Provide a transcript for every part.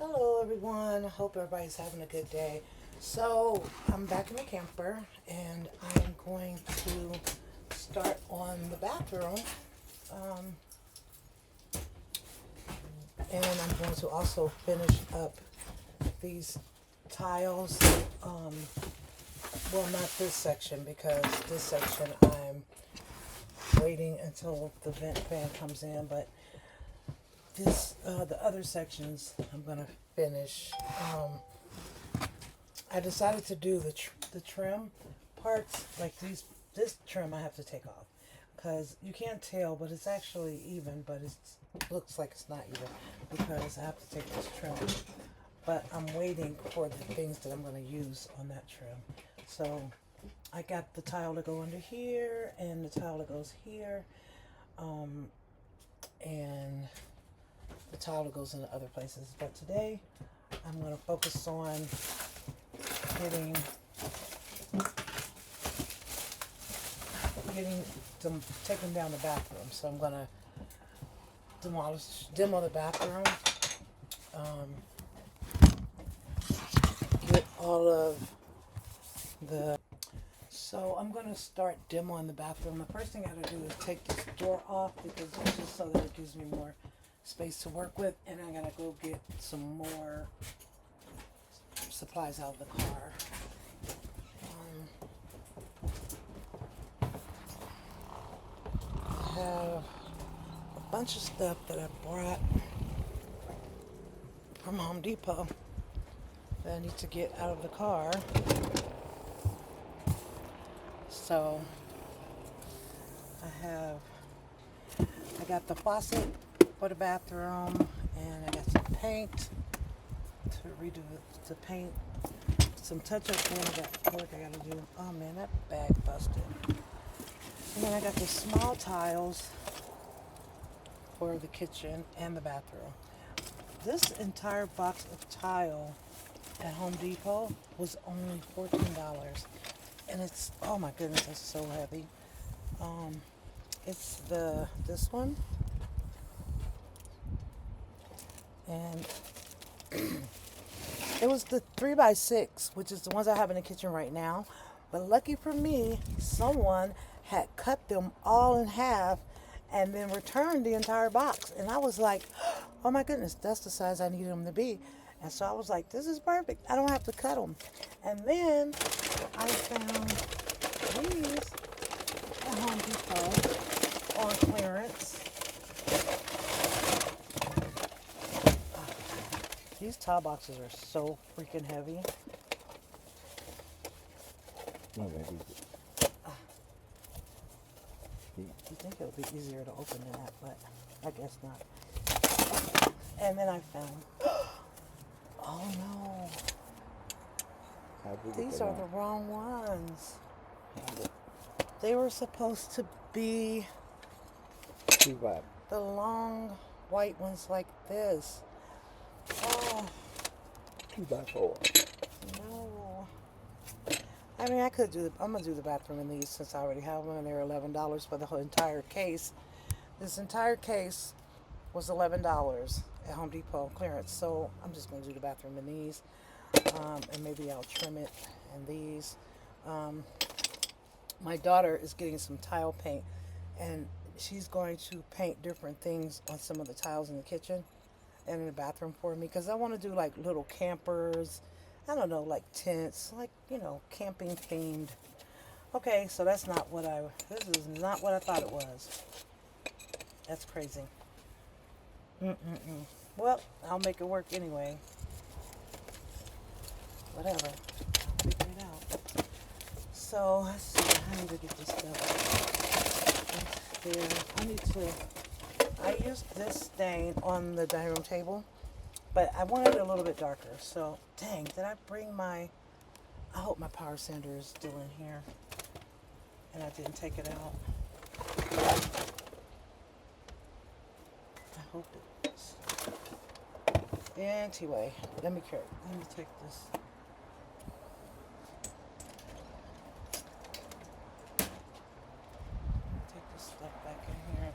Hello everyone, I hope everybody's having a good day. So I'm back in the camper and I'm going to start on the bathroom, um, and I'm going to also finish up these tiles. Um, well, not this section because this section I'm waiting until the vent fan comes in, but the other sections I'm gonna finish. I decided to do the trim parts, like this trim I have to take off because you can't tell, but it's actually even, but it looks like it's not even because I have to take this trim. But I'm waiting for the things that I'm going to use on that trim. So I got the tile to go under here and the tile that goes here, and the tile that goes into other places. But today I'm going to focus on getting them taking down the bathroom. So I'm gonna demo the bathroom, get all of the. So I'm gonna start demoing the bathroom. The first thing I gotta do is take this door off because it's just so that it gives me more space to work with, and I gotta go get some more supplies out of the car. I have a bunch of stuff that I brought from Home Depot that I need to get out of the car. So I got the faucet for the bathroom, and I got some paint to redo the paint, some touch-up, and I got work I gotta do. Oh man, that bag busted. And then I got the small tiles for the kitchen and the bathroom. This entire box of tile at Home Depot was only $14. And it's, oh my goodness, it's so heavy. It's this one. And it was the 3x6, which is the ones I have in the kitchen right now. But lucky for me, someone had cut them all in half and then returned the entire box. And I was like, oh my goodness, that's the size I needed them to be. And so I was like, this is perfect. I don't have to cut them. And then I found these at Home Depot on clearance. These tile boxes are so freaking heavy. No, maybe. You think it would be easier to open than that, but I guess not. And then I found, oh no, these are the wrong ones. They were supposed to be the long white ones like this. Oh, 2x4. no. I mean, I'm going to do the bathroom in these since I already have them, and they're $11 for the whole entire case. This entire case was $11 at Home Depot clearance, so I'm just going to do the bathroom in these, and maybe I'll trim it in these. My daughter is getting some tile paint, and she's going to paint different things on some of the tiles in the kitchen and in the bathroom for me, because I want to do like little campers. I don't know, like tents, like, camping themed. Okay, so this is not what I thought it was. That's crazy. Well, I'll make it work anyway. Whatever. I'll figure it out. So, let's see, I need to get this stuff there. I used this stain on the dining room table, but I wanted it a little bit darker. So, dang, did I bring I hope my power sander is still in here and I didn't take it out. I hope it is. Anyway, let me take this. Take this stuff back in here.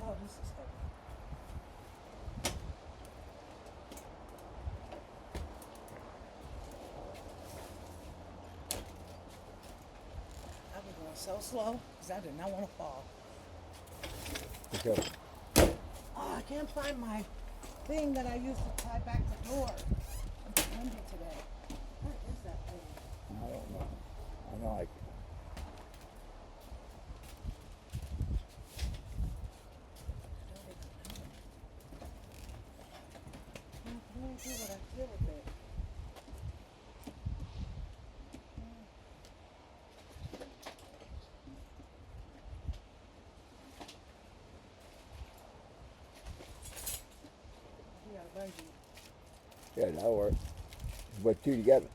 Oh, this is heavy. so slow because I did not want to fall. Be careful. Oh, I can't find my thing that I used to tie back the door. I'm windy today. Where is that thing? I don't know. I know I I don't even know. What I did with it. You got a bungee. Yeah, that'll work. Put two together.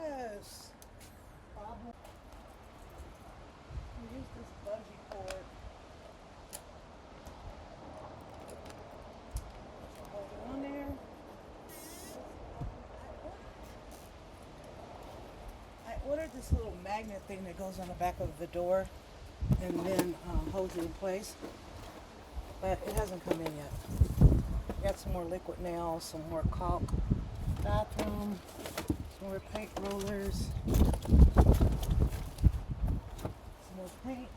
Yes. Problem. Use this bungee cord. Hold it on there. I ordered this little magnet thing that goes on the back of the door and then holds it in place, but it hasn't come in yet. Got some more liquid nails, some more caulk, bathroom, some more paint rollers, some more paint.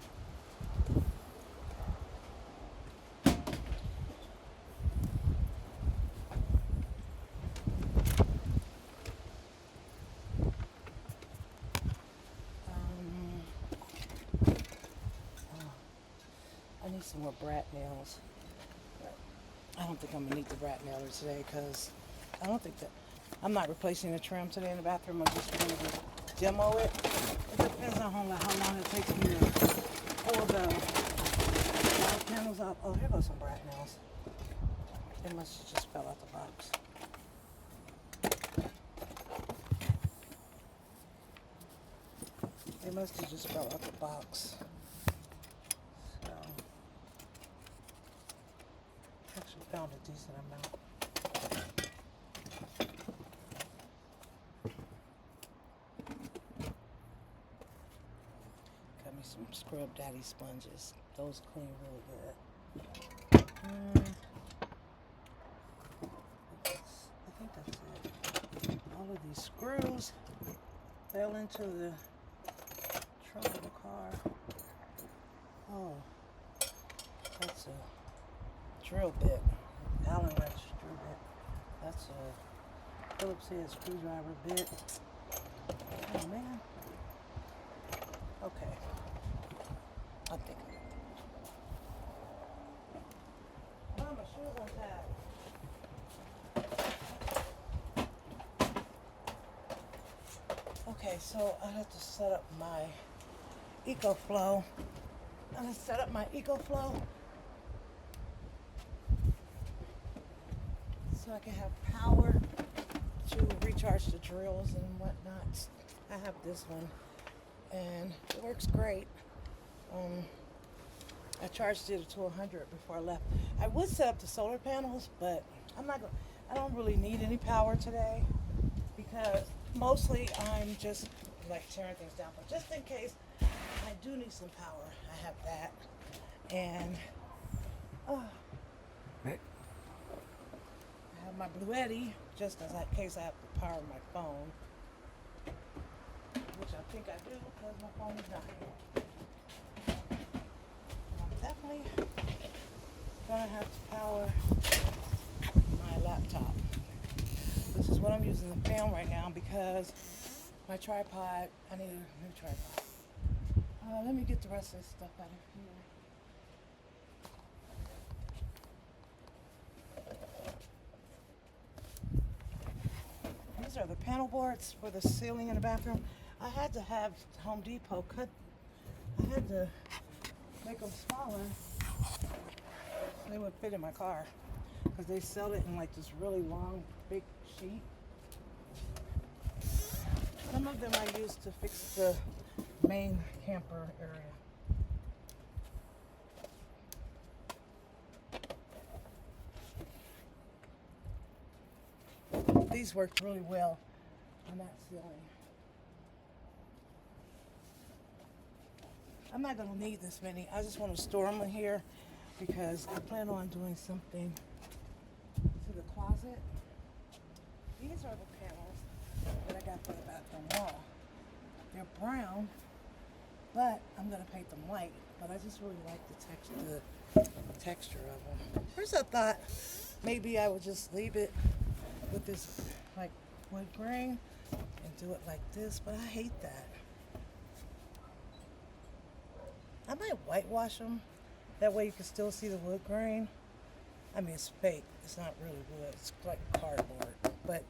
I need some more brat nails. But I don't think I'm gonna need the brat nailer today because I don't think that I'm not replacing the trim today in the bathroom. I'm just going to demo it. It depends on how long it takes me to pull the wall panels off. Oh, here goes some brat nails. They must have just fell out the box. They must have just fell out the box. So, actually found a decent amount. Got me some Scrub Daddy sponges. Those clean really good. I think that's it. All of these screws fell into the trunk of the car. Oh, that's a drill bit. Allen wrench drill bit. That's a Phillips head screwdriver bit. Oh man. Okay. I think. Oh, my shoes untied. Okay, so I have to set up my EcoFlow. I'm gonna set up my EcoFlow so I can have power to recharge the drills and whatnot. I have this one and it works great. I charged it to 100 before I left. I would set up the solar panels, but I don't really need any power today because mostly I'm just like tearing things down. But just in case I do need some power, I have that. And I have my Bluetti just in case I have to power my phone, which I think I do because my phone is dying. I'm definitely gonna have to power my laptop. This is what I'm using to film right now because my tripod, I need a new tripod. Let me get the rest of this stuff out of here. These are the panel boards for the ceiling in the bathroom. I had to have Home Depot I had to make them smaller so they would fit in my car because they sell it in like this really long, big sheet. Some of them I use to fix the main camper area. these worked really well on that ceiling. I'm not going to need this many. I just want to store them in here because I plan on doing something to the closet. These are the panels that I got for the bathroom wall. They're brown, but I'm going to paint them white. But I just really like the texture of them. First I thought maybe I would just leave it with this like wood grain and do it like this, but I hate that. I might whitewash them. That way you can still see the wood grain. I mean, it's fake. It's not really wood. It's like cardboard. But,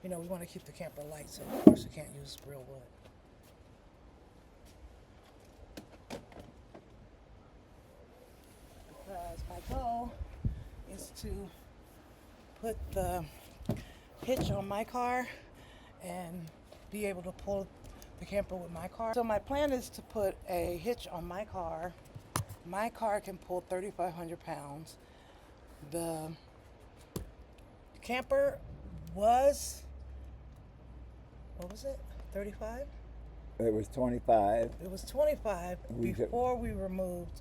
you know, we want to keep the camper light, so of course we can't use real wood. Because my goal is to put the hitch on my car and be able to pull the camper with my car. So my plan is to put a hitch on my car. My car can pull 3,500 pounds. The camper was, what was it, 35? It was 25. It was 25 before we removed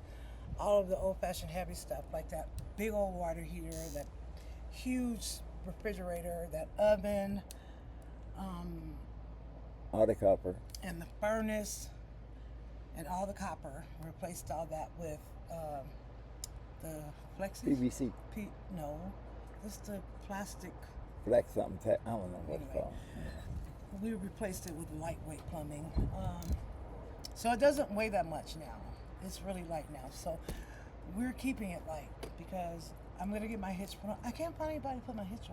all of the old-fashioned heavy stuff, like that big old water heater, that huge refrigerator, that oven, All the copper. and the furnace, and all the copper. We replaced all that with the flexi. PVC. No, just the plastic. Flex something. I don't know what it's Anyway. called. We replaced it with lightweight plumbing. So it doesn't weigh that much now. It's really light now. So we're keeping it light because I'm going to get my hitch put on. I can't find anybody to put my hitch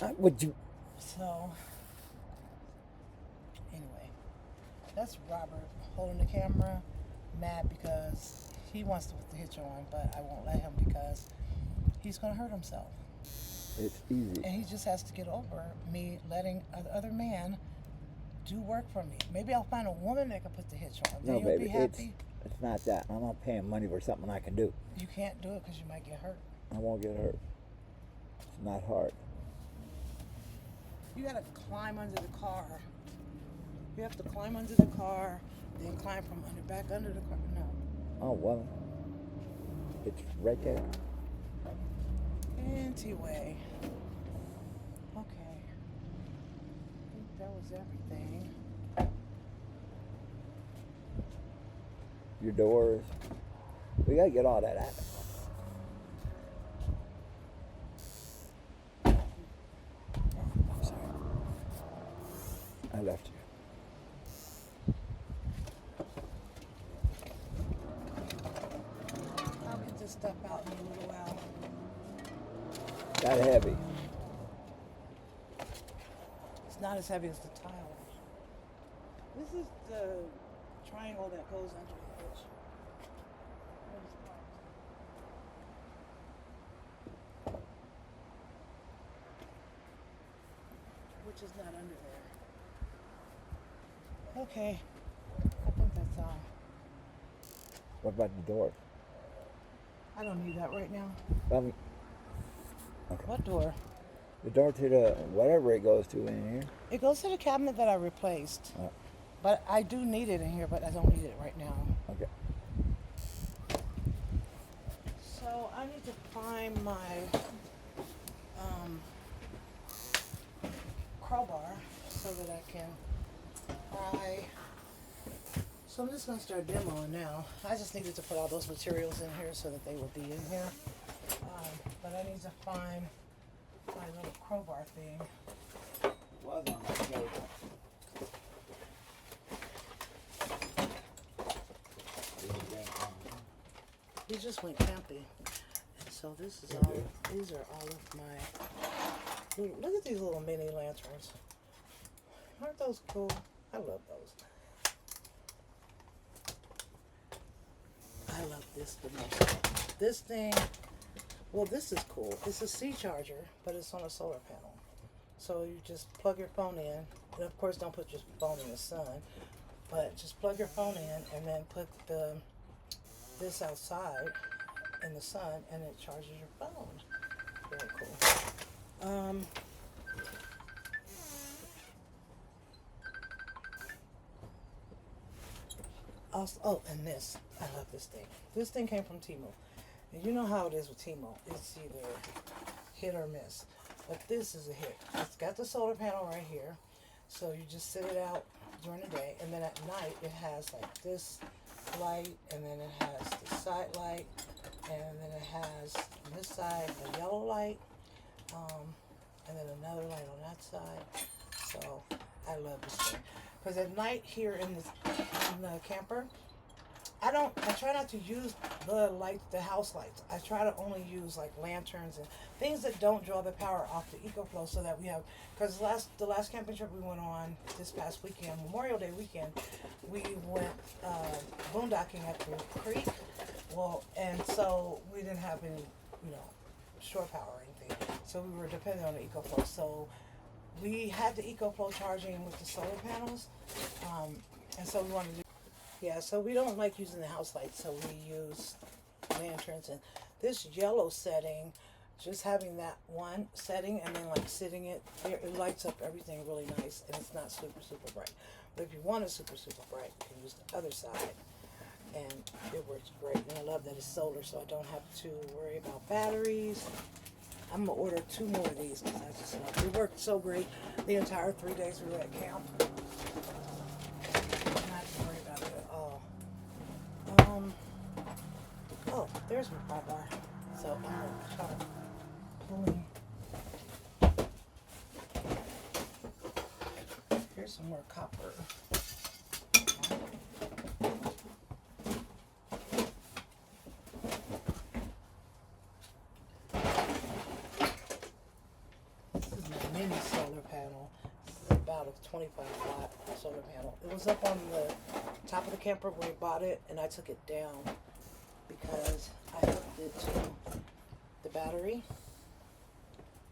on. Would you? So, anyway, that's Robert holding the camera, mad because he wants to put the hitch on, but I won't let him because he's going to hurt himself. It's easy. And he just has to get over me letting other man do work for me. Maybe I'll find a woman that can put the hitch on. Then No, you'll baby, be happy. it's not that. I'm not paying money for something I can do. You can't do it because you might get hurt. I won't get hurt. It's not hard. You gotta climb under the car. You have to climb under the car, then climb from back under the car. No. Oh, well, it's right there. Anyway. Okay. I think that was everything. Your doors. We gotta get all that out. I'm sorry. I left you. I'll get this stuff out in a little while. Got heavy. It's not as heavy as the tile. This is the triangle that goes under the hitch. Which is not under there. Okay. I think that's all. What about the door? I don't need that right now. Okay. What door? The door to the whatever it goes to in here. It goes to the cabinet that I replaced. Oh, But I do need it in here, but I don't need it right now. okay. So I need to find my crowbar so that I can pry. So I'm just going to start demoing now. I just needed to put all those materials in here so that they would be in here. But I need to find my little crowbar thing. Was on my table. He just went camping. And so this is all, these are all of my, look at these little mini lanterns. Aren't those cool? I love those. I love this the most. This thing, well, this is cool. It's a C charger, but it's on a solar panel. So you just plug your phone in, and of course don't put your phone in the sun, but just plug your phone in and then put this outside in the sun and it charges your phone. Very cool. also, oh, and this. I love this thing. This thing came from Temu. And you know how it is with Temu. It's either hit or miss. But this is a hit. It's got the solar panel right here. So you just sit it out during the day. And then at night, it has like this light. And then it has the side light. And then it has on this side a yellow light. And then another light on that side. So I love this thing. Because at night here in the camper, I try not to use the house lights. I try to only use like lanterns and things that don't draw the power off the EcoFlow, so that we have, because the last camping trip we went on this past weekend, Memorial Day weekend, we went boondocking at the creek. Well, and so we didn't have any, shore power or anything. So we were dependent on the EcoFlow. So we had the EcoFlow charging with the solar panels. And so we wanted to so we don't like using the house lights, so we use lanterns. And this yellow setting, just having that one setting and then like sitting it there, it lights up everything really nice, and it's not super, super bright. But if you want it super, super bright, you can use the other side, and it works great. And I love that it's solar, so I don't have to worry about batteries. I'm gonna order 2 more of these because I just love it. It worked so great the entire 3 days we were at camp. Oh, there's my pry bar. So I'm going to start pulling. Here's some more copper. This is my mini solar panel. This is about a 25 watt solar panel. It was up on the top of the camper when we bought it, and I took it down because I hooked it to the battery,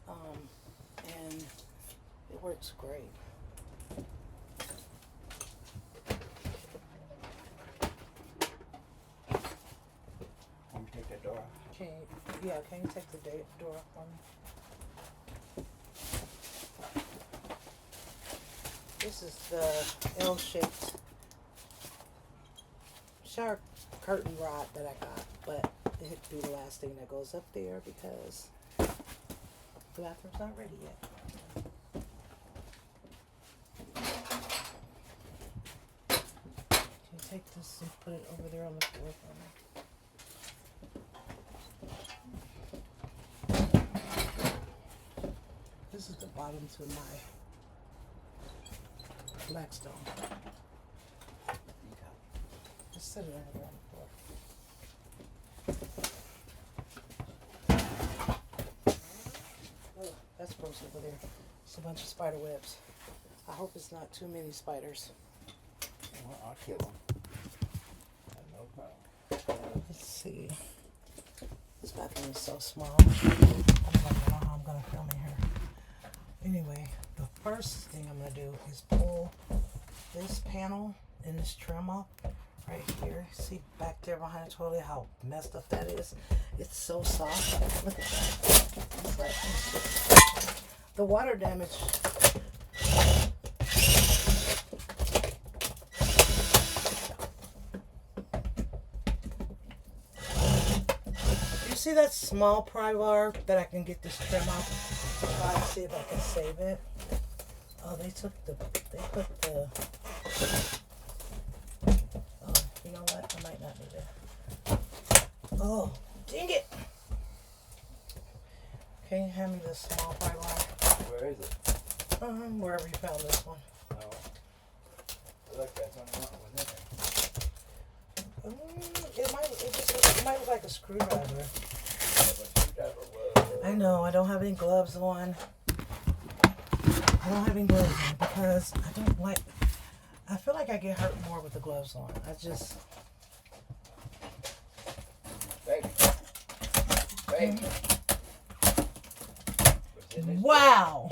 and it works great. Let me take that door off. Can you take the door off for me? This is the L-shaped shower curtain rod that I got, but it'd be the last thing that goes up there because the bathroom's not ready yet. Can you take this and put it over there on the floor for me? This is the bottom to my Blackstone. Just sit it over there on the floor. Oh, that's gross over there. It's a bunch of spider webs. I hope it's not too many spiders. Well, I'll kill them. No problem. Let's see. This bathroom is so small. I don't know how I'm going to film in here. Anyway, the first thing I'm going to do is pull this panel and this trim off right here. See back there behind the toilet how messed up that is? It's so soft. Look at that. It's like the water damage. You see that small pry bar that I can get this trim off? Try to see if I can save it. Oh, they put the, oh, you know what? I might not need it. Oh, dang it. Can you hand me this small pry bar? Where is it? Wherever you found this one. Oh. Look, that's on the It might look like a screwdriver. I know, I don't have any gloves on. I don't have any gloves on because I feel like I get hurt more with the gloves on. Baby. Wow.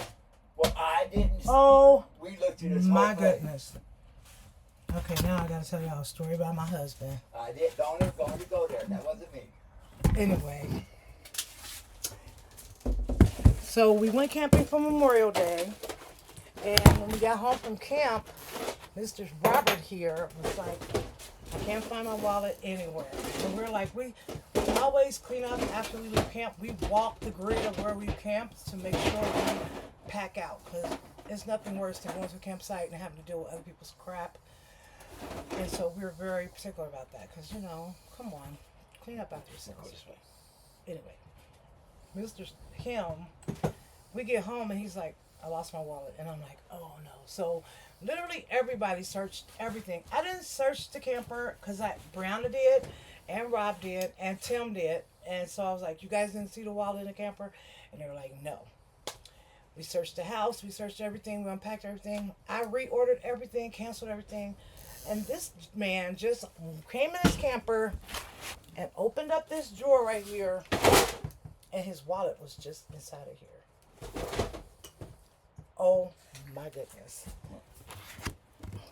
Well, I didn't. Oh, we looked at this my whole thing. goodness. Okay, now I gotta tell y'all a story about my husband. I did. Don't even go there. That wasn't me. Anyway. So we went camping for Memorial Day, and when we got home from camp, Mr. Robert here was like, I can't find my wallet anywhere. And we're like, we always clean up after we leave camp. We walk the grid of where we camped to make sure we pack out. Because it's nothing worse than going to a campsite and having to deal with other people's crap. And so we're very particular about that. Because, you know, come on. Clean up after yourself. Anyway, Mr. Kim, we get home and he's like, I lost my wallet. And I'm like, oh no. So literally everybody searched everything. I didn't search the camper because Brianna did and Rob did and Tim did. And so I was like, you guys didn't see the wallet in the camper? And they were like, no. We searched the house. We searched everything. We unpacked everything. I reordered everything, canceled everything. And this man just came in his camper and opened up this drawer right here. And his wallet was just inside of here. Oh my goodness.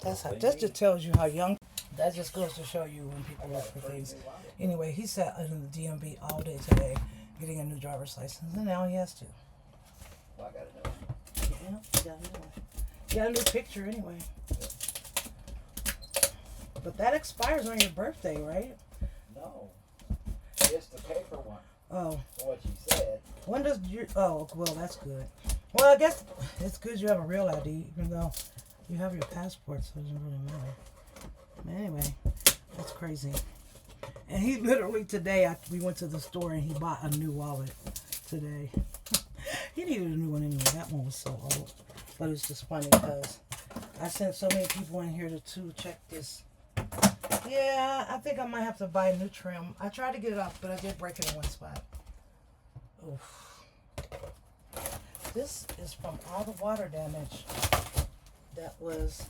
That just tells you how young. That just goes to show you when people look for things. Anyway, he sat in the DMV all day today getting a new driver's license, and now he has to. Well, I got to know. Yeah, you got a new one. You got a new picture anyway. But that expires on your birthday, right? No. It's the paper one. Oh. What you said. When does your... Oh, well, that's good. Well, I guess it's good you have a real ID, even though you have your passport, so it doesn't really matter. But anyway, that's crazy. And he literally today, we went to the store and he bought a new wallet today. He needed a new one anyway. That one was so old. But it's just funny because I sent so many people in here to check this. Yeah, I think I might have to buy a new trim. I tried to get it off, but I did break it in one spot. Oof. This is from all the water damage that was...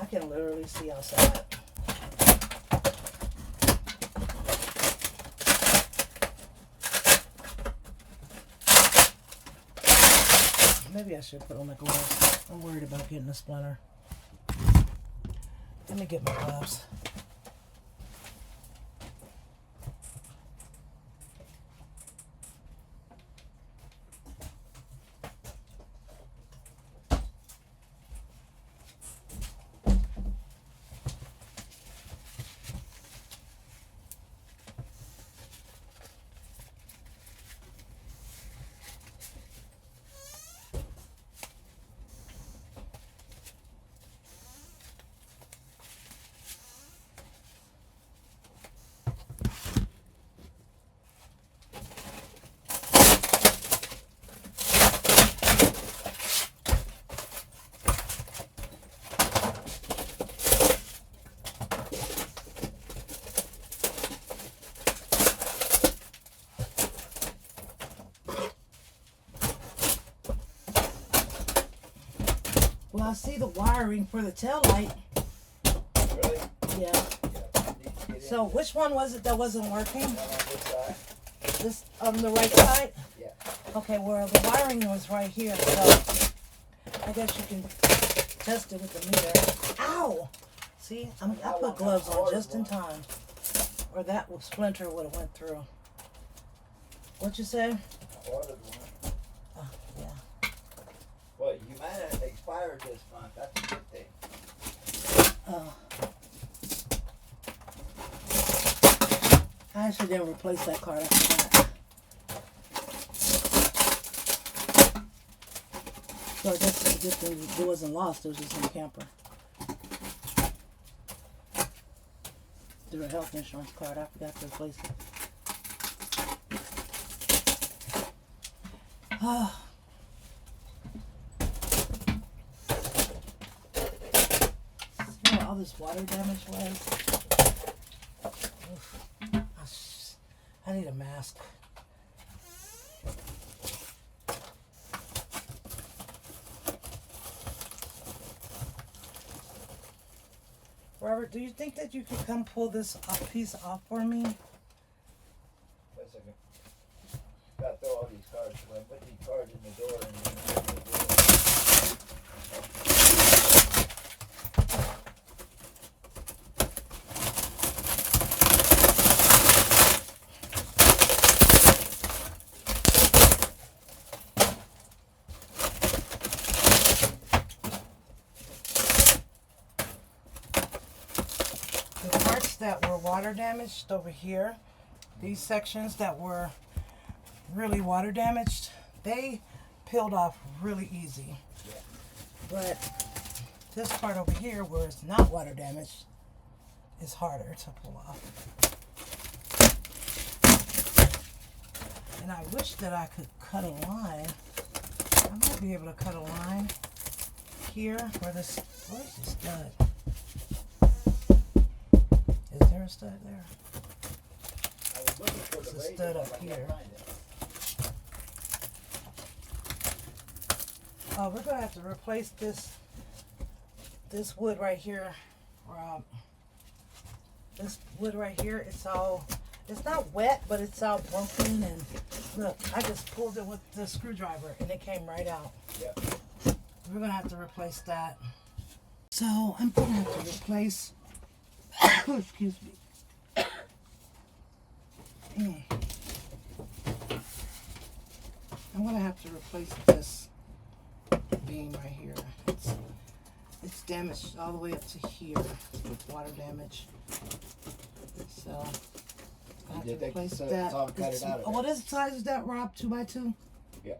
I can literally see outside. Maybe I should put on my gloves. I'm worried about getting a splinter. Let me get my gloves. Well, I see the wiring for the tail light. Really? Yeah. So which one was it that wasn't working? On this side? This on the right side? Yeah. Okay, well the wiring was right here, so I guess you can test it with the meter. Ow! See, I put gloves on just in time. Or that splinter would have went through. What you say? I ordered one. Yeah. Well, you might have expired this month. That's a good thing. I actually didn't replace that card. I forgot. So I guess the good thing it wasn't lost. It was just in the camper. Through a health insurance card. I forgot to replace it. Oh. See where all this water damage was? Oof. I need a mask. Robert, do you think that you could come pull this piece off for me? Wait a second. Gotta throw all these cards away. Put these cards in the door and then open the door. that were water damaged over here, these sections that were really water damaged, they peeled off really easy. But this part over here where it's not water damaged is harder to pull off. And I wish that I could cut a line. I might be able to cut a line here where this, where's the stud? Is there a stud there? I was looking for There's the a razor, stud but up I can't here. find it. We're gonna have to replace this wood right here, Rob. This wood right here, it's not wet, but it's all broken, and look, I just pulled it with the screwdriver and it came right out. Yeah. We're gonna have to replace that. So I'm gonna have to replace, excuse me. I'm gonna have to replace this beam right here. It's damaged all the way up to here with water damage. So I have to replace that. What is the size is that, Rob? 2x2? Yeah.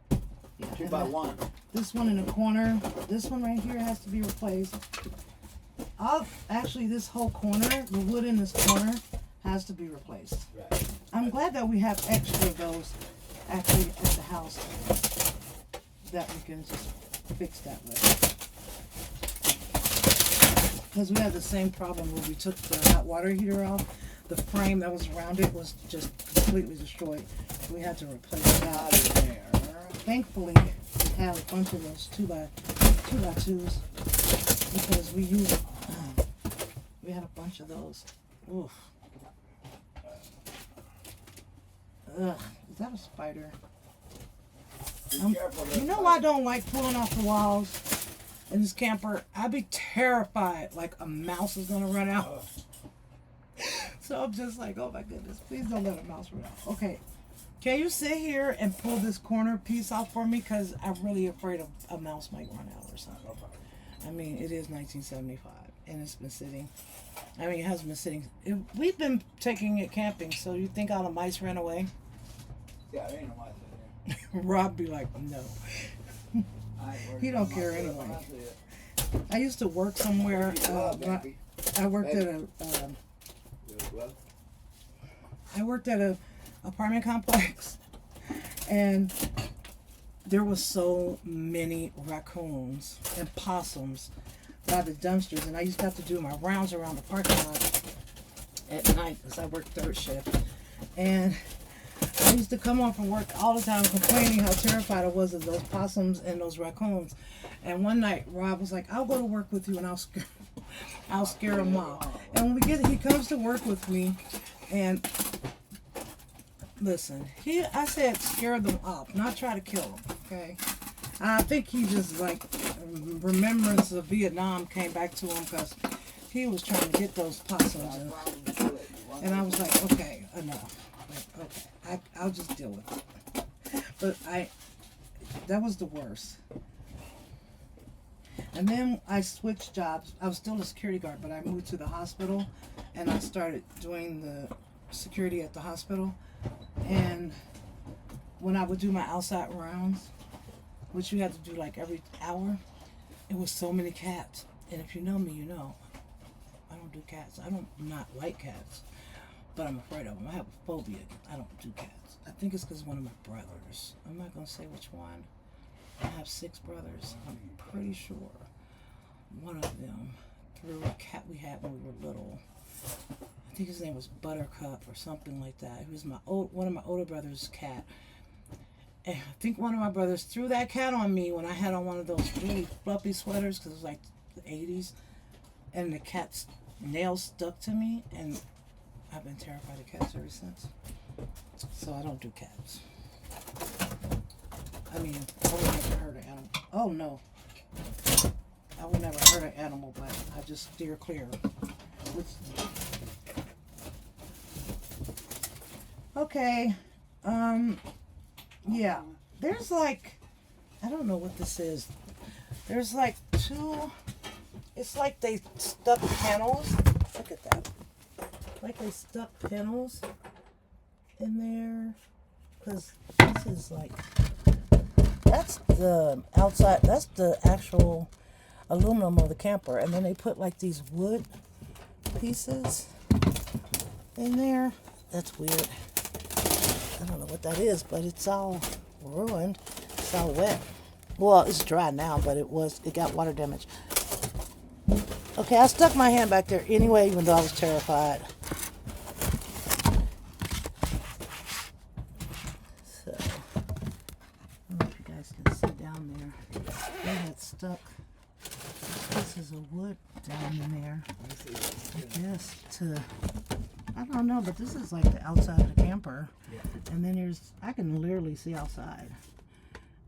Yeah. 2x1. This one in the corner, this one right here has to be replaced. Actually, this whole corner, the wood in this corner, has to be replaced. Right. I'm glad that we have extra of those actually at the house that we can just fix that with. Because we had the same problem when we took the hot water heater off. The frame that was around it was just completely destroyed. We had to replace that. Thankfully, we had a bunch of those 2x2s because we used. We had a bunch of those. Oof. Ugh, is that a spider? You know I don't like pulling off the walls in this camper. I'd be terrified like a mouse is gonna run out. So I'm just like, oh my goodness, please don't let a mouse run out. Okay, can you sit here and pull this corner piece off for me? Because I'm really afraid a mouse might run out or something. I mean, it is 1975 and it's been sitting. I mean, it has been sitting. We've been taking it camping, so you think all the mice ran away? Yeah, there ain't no mice in there. Rob be like, no. He don't care anyway. I used to work somewhere. I worked at a apartment complex, and there was so many raccoons and possums by the dumpsters, and I used to have to do my rounds around the parking lot at night because I worked third shift, and I used to come home from work all the time complaining how terrified I was of those possums and those raccoons. And one night Rob was like, I'll go to work with you and I'll scare them off. And when he comes to work with me, and listen, I said scare them off, not try to kill them, okay? I think he just like remembrance of Vietnam came back to him because he was trying to get those possums, and I was like, okay, enough. Like, okay, I'll just deal with it. But that was the worst. And then I switched jobs. I was still a security guard, but I moved to the hospital, and I started doing the security at the hospital. And when I would do my outside rounds, which you had to do like every hour, it was so many cats. And if you know me, you know I don't do cats. I don't not like cats, but I'm afraid of them. I have a phobia. I don't do cats. I think it's because one of my brothers. I'm not gonna say which one. I have 6 brothers. I'm pretty sure one of them threw a cat we had when we were little. I think his name was Buttercup or something like that. He was one of my older brother's cat. And I think one of my brothers threw that cat on me when I had on one of those really fluffy sweaters because it was like the 80s. And the cat's nails stuck to me, and I've been terrified of cats ever since. So I don't do cats. I mean, I would never hurt an animal. Oh no. I would never hurt an animal, but I just steer clear. Okay. Yeah. There's like, I don't know what this is. There's like 2, it's like they stuck panels. Look at that. like they stuck panels in there. Because this is like, that's the outside, that's the actual aluminum of the camper. And then they put like these wood pieces in there. That's weird. I don't know what that is, but it's all ruined. It's all wet. Well, it's dry now, but it got water damage. Okay, I stuck my hand back there anyway, even though I was terrified. So, I don't know if you guys can see down there. They had stuck pieces of wood down in there. I guess I don't know, but this is like the outside of the camper. And then I can literally see outside.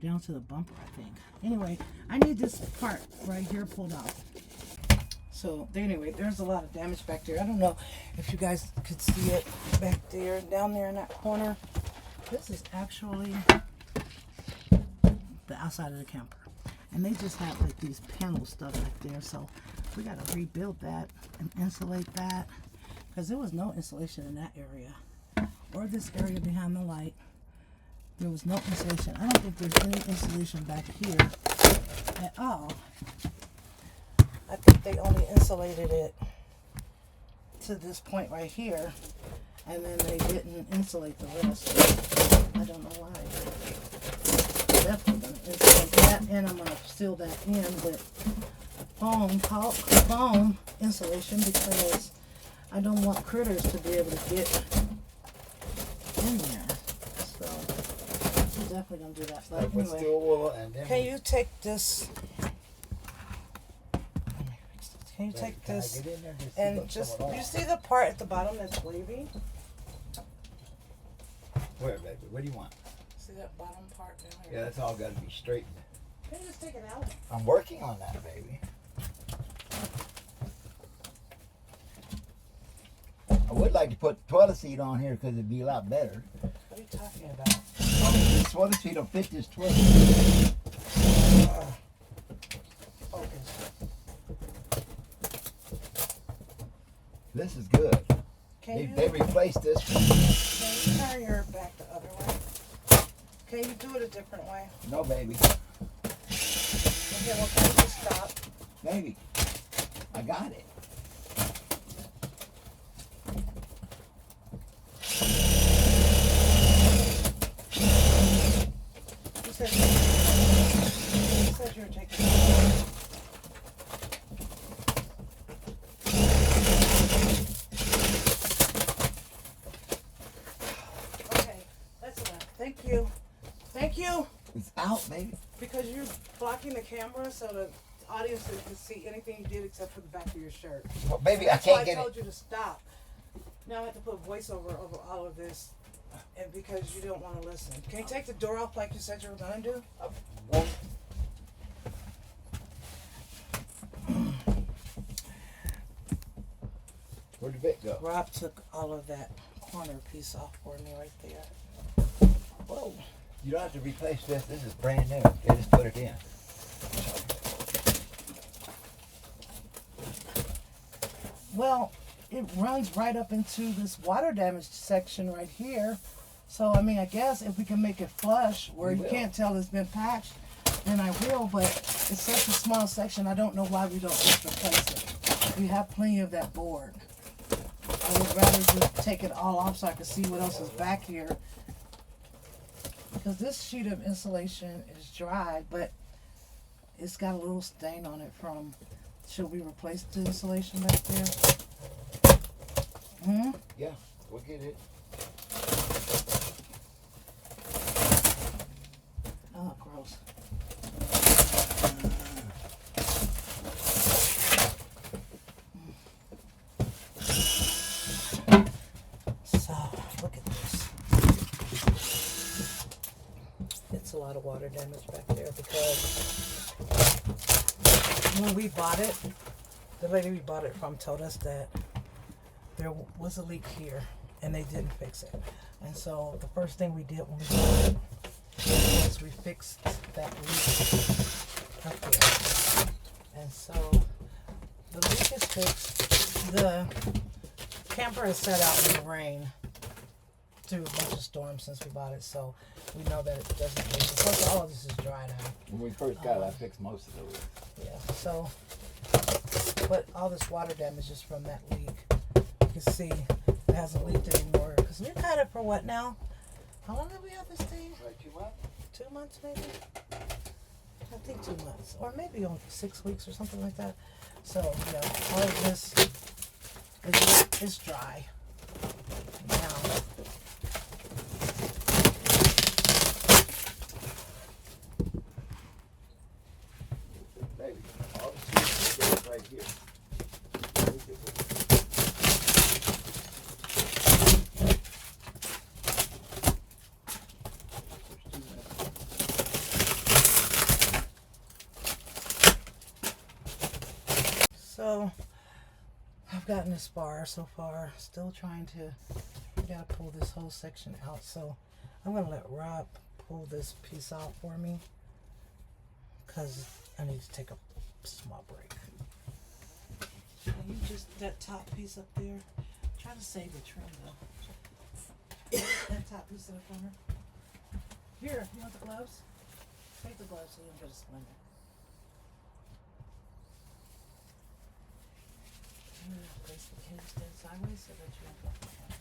Down to the bumper, I think. Anyway, I need this part right here pulled out. So anyway, there's a lot of damage back there. I don't know if you guys could see it back there, down there in that corner. This is actually the outside of the camper. And they just have like these panel stuff back there. So we got to rebuild that and insulate that. Because there was no insulation in that area. Or this area behind the light. There was no insulation. I don't think there's any insulation back here at all. I think they only insulated it to this point right here, and then they didn't insulate the rest. I don't know why. I'm definitely going to insulate that, and I'm going to seal that in with foam insulation, because I don't want critters to be able to get in there. So I'm definitely going to do that. But anyway, can you take this? Can you take this and just, you see the part at the bottom that's wavy? Where, baby? What do you want? See that bottom part down here? Yeah, that's all got to be straightened. Can you just take it out? I'm working on that, baby. I would like to put the toilet seat on here because it'd be a lot better. What are you talking about? This toilet seat will fit this toilet. This is good. They replaced this one. Can you turn your back the other way? Can you do it a different way? No, baby. Okay, well, can you just stop? Baby, I got it. You said you were taking it. Thank you. It's out, baby. Because you're blocking the camera so the audience can see anything you did except for the back of your shirt. Well, baby, I can't get it. I told you to stop. Now I have to put voiceover over all of this, and because you don't want to listen. Can you take the door off like you said you were going to do? Where'd the bit go? Rob took all of that corner piece off for me right there. Whoa. You don't have to replace this. This is brand new. You just put it in. Well, it runs right up into this water damage section right here. So, I mean, I guess if we can make it flush where you can't tell it's been patched, then I will. But it's such a small section, I don't know why we don't just replace it. We have plenty of that board. I would rather just take it all off so I can see what else is back here. Because this sheet of insulation is dry, but it's got a little stain on it from, should we replace the insulation back there? Yeah, we'll get it. Oh, gross. So, look at this. It's a lot of water damage back there because when we bought it, the lady we bought it from told us that there was a leak here and they didn't fix it. And so the first thing we did when we bought it was we fixed that leak up here. And so the leak is fixed. camper has sat out in the rain through a bunch of storms since we bought it, so we know that it doesn't leak. Plus, all of this is dry now. When we first got it, I fixed most of the roof. Yeah, so, but all this water damage is from that leak. You can see it hasn't leaked anymore. Because we've had it for what now? How long have we had this thing? Like 2 months? 2 months maybe? I think 2 months. Or maybe only 6 weeks or something like that. So, yeah, all of this is dry now. Baby, all the seeds are right here. So, I've gotten this far so far. Still trying to, I gotta pull this whole section out. So, I'm gonna let Rob pull this piece out for me. Because I need to take a small break. Can you just, that top piece up there, try to save the trim though. That top piece in the corner. Here, you want the gloves? Take the gloves so you don't get a splinter. Place the can you stand sideways so that you don't block my camera.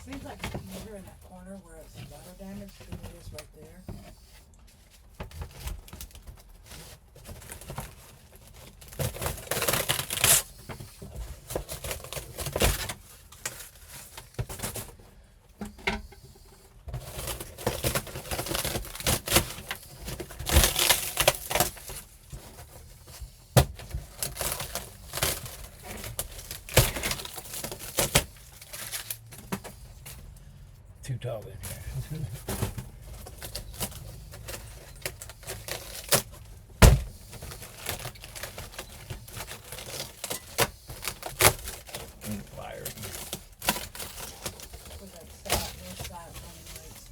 Seems like it's easier in that corner where it's water damage than it is right there. Too tall in here. Fire. With that side, this side running lights.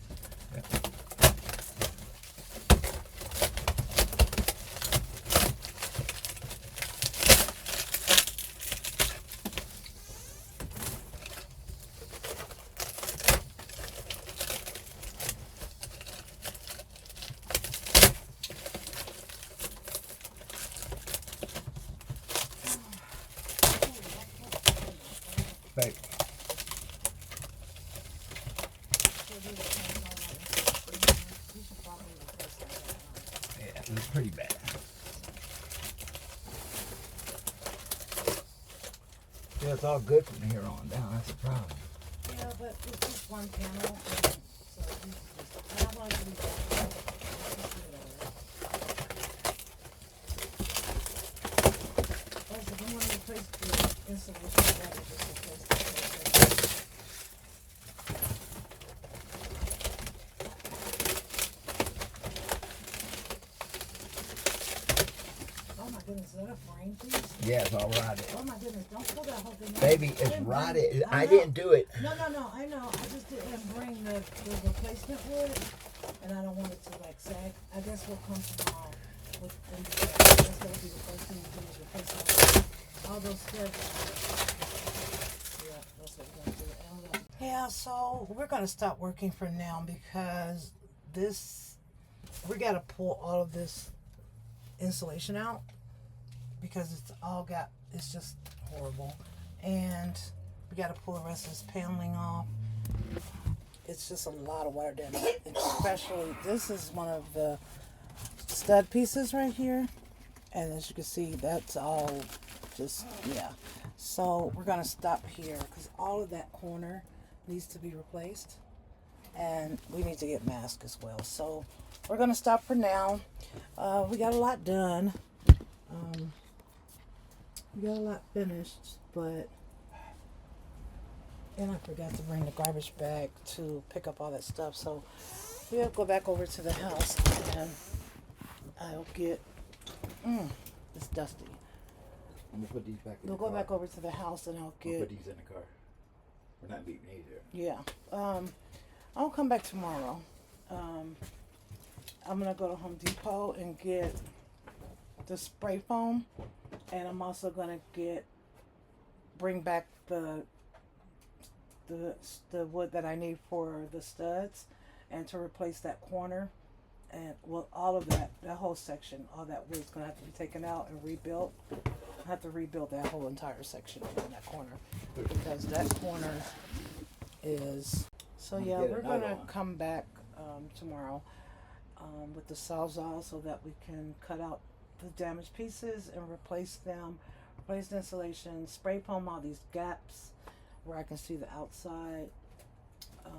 Right. So do the same all over. It's pretty bad. Yeah, it's all good from here on down. That's the problem. Yeah, but it's just one panel. So and I want it to be back. Also, if you want to replace the insulation, that is just replace the insulation. Oh my goodness, is that a frame piece? Yeah, it's all rotted. Oh my goodness, don't pull that whole thing out. Baby, I it's didn't rotted. bring- I know. didn't do it. No, I know. I just didn't bring the replacement wood, and I don't want it to like sag. I guess we'll come tomorrow with that's gonna be the first thing we do is replace all those studs. Yeah, that's what we're gonna do. And we're gonna- Yeah, so we're gonna stop working for now because we gotta pull all of this insulation out because it's just horrible, and we got to pull the rest of this paneling off. It's just a lot of wire damage, especially this is one of the stud pieces right here, and as you can see, that's all just, yeah. So we're gonna stop here because all of that corner needs to be replaced, and we need to get masks as well. So we're gonna stop for now. We got a lot done. We got a lot finished, but and I forgot to bring the garbage bag to pick up all that stuff. So we'll go back over to the house and I'll get it's dusty. I'm gonna put these back in We'll the go car. back over to the house and I'll I'll get put these in the car. We're not leaving these here. yeah. I'll come back tomorrow. I'm gonna go to Home Depot and get the spray foam, and I'm also gonna bring back the wood that I need for the studs, and to replace that corner, and well, all of that whole section, all that wood's gonna have to be taken out and rebuilt. I have to rebuild that whole entire section in that corner because that corner is. So I'm yeah, gonna get we're another gonna one. come back tomorrow with the sawzall so that we can cut out the damaged pieces and replace them, replace the insulation, spray foam all these gaps where I can see the outside. I'm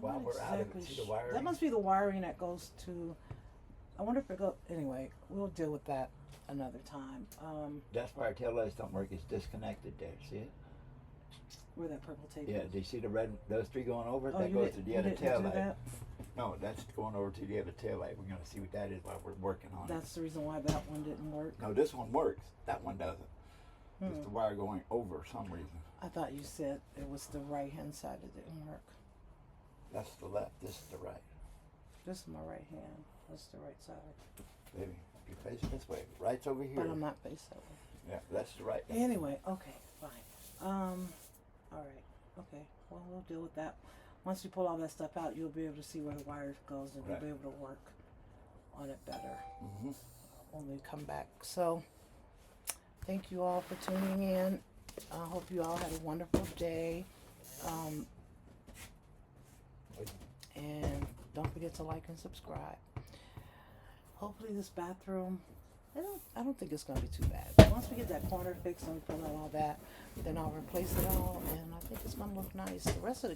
While not we're out of exactly it, see the sure. wiring? That must be the wiring that goes to. I wonder if it goes. Anyway, we'll deal with that another time. That's why our tail lights don't work. It's disconnected there. See it? Where that purple tape Yeah. is. Do you see the red? Those three going over? Oh, That you goes to didn't- the you other didn't tail do light. that? No, that's going over to the other tail light. We're gonna see what that is while we're working on it. That's the reason why that one didn't work. No, this one works. That one doesn't. It's Hmm. the wire going over for some reason. I thought you said it was the right hand side that didn't work. That's the left. This is the right. This is my right hand. That's the right side. Baby, you face it this way. Right's over here. But I'm not faced that way. Yeah, that's the right. Anyway, okay, fine. Alright, okay. Well, we'll deal with that. Once you pull all that stuff out, you'll be able to see where the wire goes and Right. you'll be able to work on it better Mm-hmm. when we come back. So, thank you all for tuning in. I hope you all had a wonderful day. And don't forget to like and subscribe. Hopefully this bathroom, I don't think it's gonna be too bad. Once we get that corner fixed and we pull out all that, then I'll replace it all, and I think it's gonna look nice. The rest of the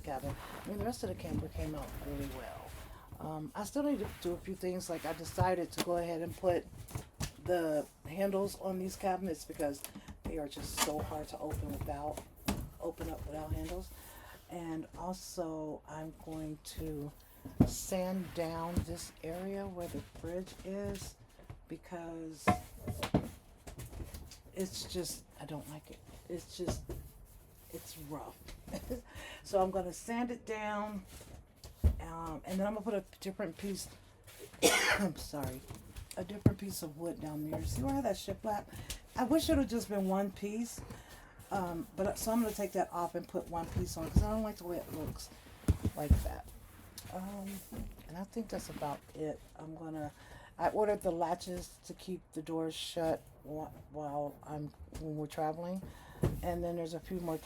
the rest of the camper came out really well. I still need to do a few things. Like I decided to go ahead and put the handles on these cabinets because they are just so hard to open up without handles. And also I'm going to sand down this area where the fridge is because it's just, I don't like it. It's rough. So I'm going to sand it down, and then I'm going to put a different piece, I'm sorry, a different piece of wood down there. See where I have that shiplap? I wish it would just been one piece. So I'm going to take that off and put one piece on because I don't like the way it looks like that. And I think that's about it. I ordered the latches to keep the doors shut when we're traveling. And then there's a few more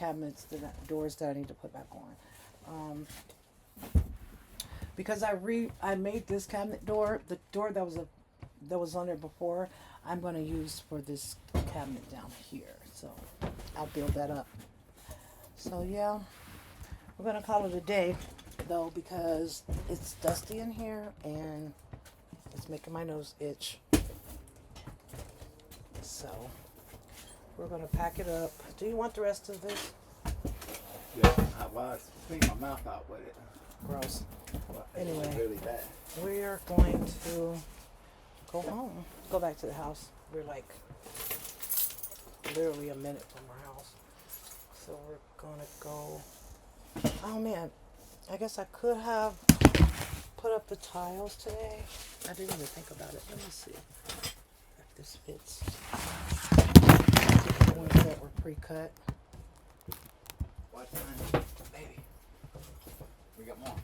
doors that I need to put back on. because I made this cabinet door, the door that was on there before, I'm gonna use for this cabinet down here. So I'll build that up. So yeah, we're gonna call it a day though, because it's dusty in here and it's making my nose itch. So we're gonna pack it up. Do you want the rest of this? Yeah, I clean my mouth out with it. Gross. Well, Anyway. it's really bad. We're going to go home. Go back to the house. We're like literally a minute from our house. So we're gonna go. Oh man, I guess I could have put up the tiles today. I didn't even think about it. Let me see if this fits. The ones that were pre-cut. What time? Baby. We got more.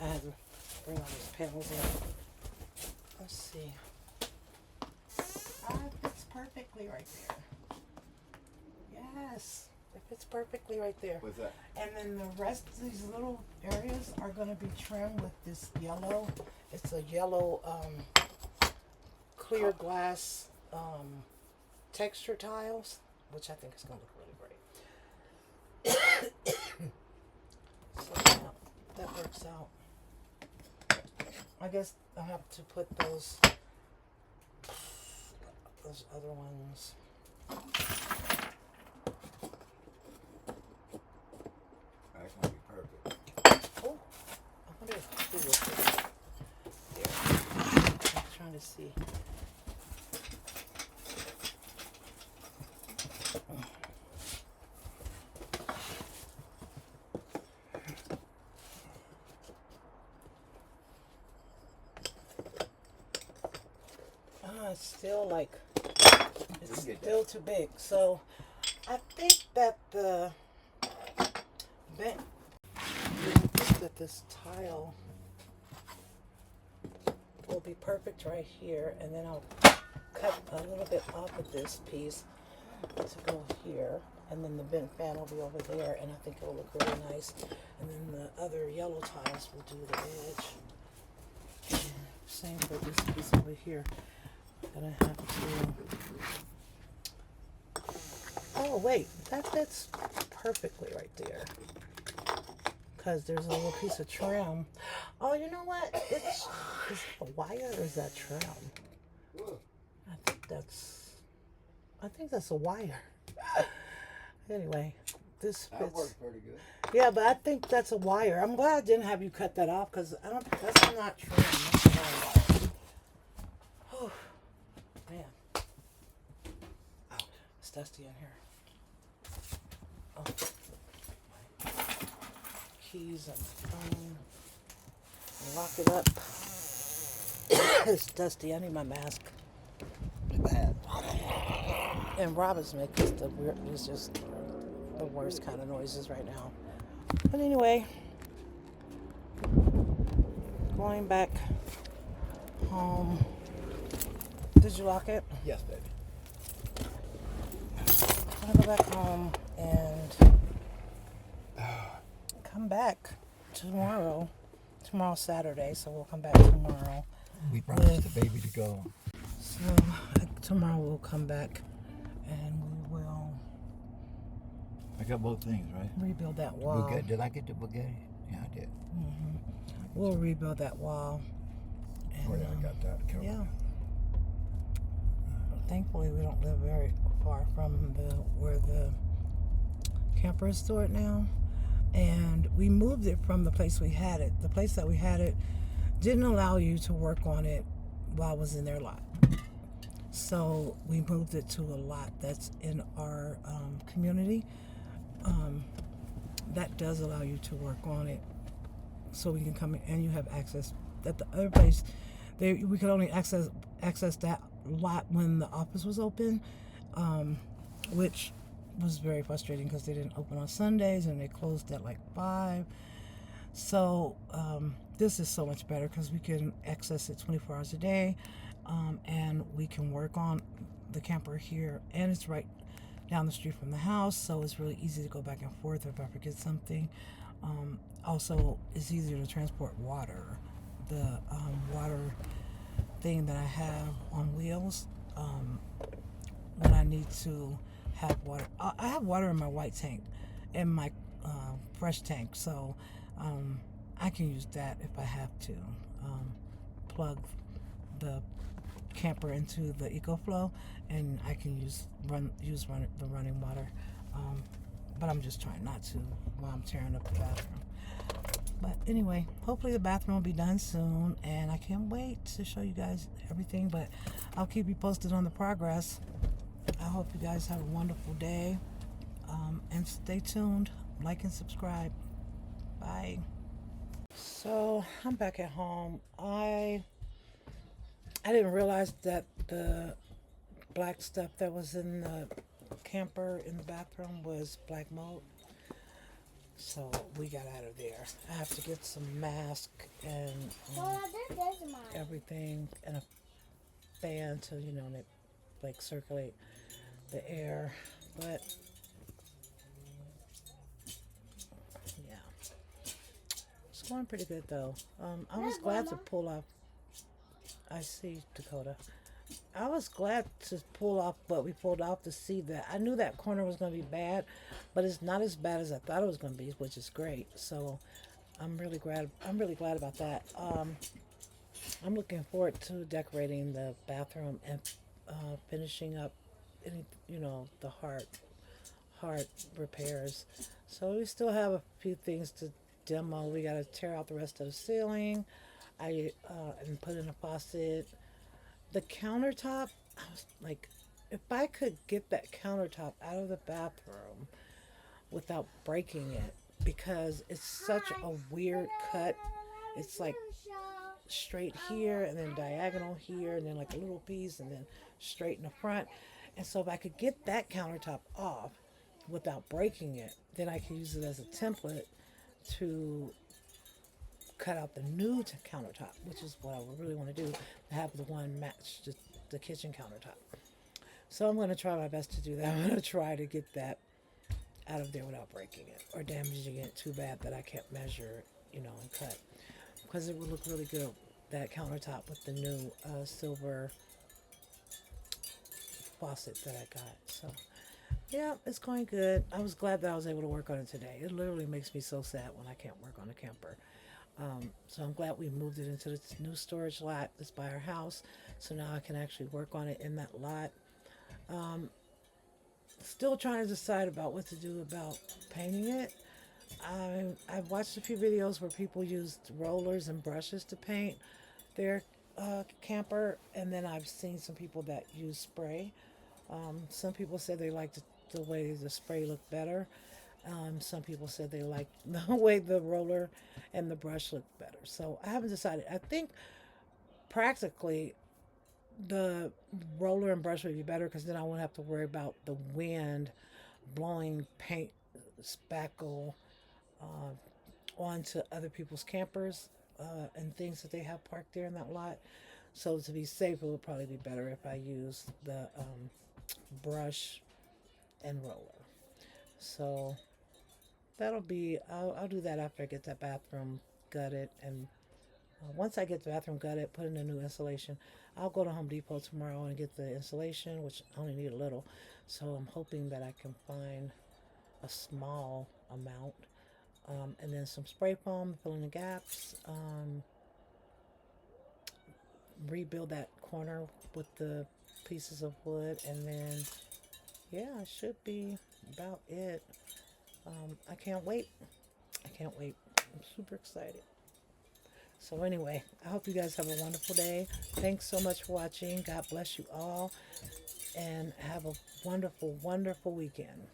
I had to bring all these panels in. Let's see. Ah, it fits perfectly right there. Yes, it fits perfectly right there. What's that? And then the rest of these little areas are going to be trimmed with this yellow. It's a yellow clear glass texture tiles, which I think is going to look really great. So yeah, that works out. I guess I have to put those other ones. That's gonna be perfect. Oh, I wonder if two will fit. There. I'm trying to see. It's still like, it's still too big. So I think that this tile will be perfect right here, and then I'll cut a little bit off of this piece to go here, and then the bent fan will be over there, and I think it will look really nice. And then the other yellow tiles will do the edge. And same for this piece over here. Gonna have to. Oh wait, that fits perfectly right there. Cause there's a little piece of trim. Oh, you know what? Is it a wire or is that trim? I think that's a wire. Anyway, this fits. That worked pretty good. Yeah, but I think that's a wire. I'm glad I didn't have you cut that off, because I don't. That's not trim. That's a wire. Oh, man. It's dusty in here. Oh. Keys and phone. Lock it up. It's dusty. I need my mask. Bad. And Robin's making it's just the worst kind of noises right now. But anyway, going back home. Did you lock it? Yes, baby. I'm gonna go back home and come back tomorrow. Tomorrow's Saturday, so we'll come back tomorrow. We promised the baby to go. So tomorrow we'll come back and we will I got both things, right? rebuild that wall. Did I get the Bugatti? Yeah, I did. Mm-hmm. We'll rebuild that wall. And, Oh, yeah, I got that. yeah. Thankfully, we don't live very far from where the camper is stored now. And we moved it from the place we had it. The place that we had it didn't allow you to work on it while it was in their lot. So we moved it to a lot that's in our community. That does allow you to work on it. So we can come in and you have access. At the other place, we could only access that lot when the office was open, which was very frustrating because they didn't open on Sundays and they closed at like 5. So this is so much better because we can access it 24 hours a day, and we can work on the camper here, and it's right down the street from the house, so it's really easy to go back and forth if I forget something. Also, it's easier to transport water. The water thing that I have on wheels, when I need to have water, I have water in my white tank, in my fresh tank, so I can use that if I have to. Plug the camper into the EcoFlow, and I can use the running water. But I'm just trying not to while I'm tearing up the bathroom. But anyway, hopefully the bathroom will be done soon, and I can't wait to show you guys everything. But I'll keep you posted on the progress. I hope you guys have a wonderful day, and stay tuned. Like and subscribe. Bye. So I'm back at home. I didn't realize that the black stuff that was in the camper in the bathroom was black mold. So we got out of there. I have to get some mask and everything, and a fan to, like circulate the air. But yeah, it's going pretty good though. I was glad to pull off. I see, Dakota. I was glad to pull off what we pulled off, to see that. I knew that corner was going to be bad, but it's not as bad as I thought it was going to be, which is great. So I'm really glad. I'm really glad about that. I'm looking forward to decorating the bathroom and finishing up any, the heart repairs. So we still have a few things to demo. We got to tear out the rest of the ceiling. And put in a faucet. The countertop, I was like, if I could get that countertop out of the bathroom without breaking it, because it's such a weird cut. It's like straight here and then diagonal here and then like a little piece and then straight in the front. And so if I could get that countertop off without breaking it, then I could use it as a template to cut out the new countertop, which is what I would really want to do, to have the one match the kitchen countertop. So I'm going to try my best to do that. I'm going to try to get that out of there without breaking it or damaging it too bad that I can't measure, and cut. Because it would look really good, that countertop with the new silver faucet that I got. So yeah, it's going good. I was glad that I was able to work on it today. It literally makes me so sad when I can't work on a camper. So I'm glad we moved it into this new storage lot that's by our house. So now I can actually work on it in that lot. Still trying to decide about what to do about painting it. I've watched a few videos where people used rollers and brushes to paint their camper, and then I've seen some people that use spray. Some people said they liked the way the spray looked better. Some people said they liked the way the roller and the brush looked better. So I haven't decided. I think practically the roller and brush would be better, because then I won't have to worry about the wind blowing paint spackle onto other people's campers and things that they have parked there in that lot. So to be safe, it would probably be better if I use the brush and roller. So I'll do that after I get that bathroom gutted, and once I get the bathroom gutted, put in a new insulation. I'll go to Home Depot tomorrow and get the insulation, which I only need a little. So I'm hoping that I can find a small amount, and then some spray foam, fill in the gaps, rebuild that corner with the pieces of wood, and then yeah, it should be about it. I can't wait. I can't wait. I'm super excited. So anyway, I hope you guys have a wonderful day. Thanks so much for watching. God bless you all, and have a wonderful, wonderful weekend.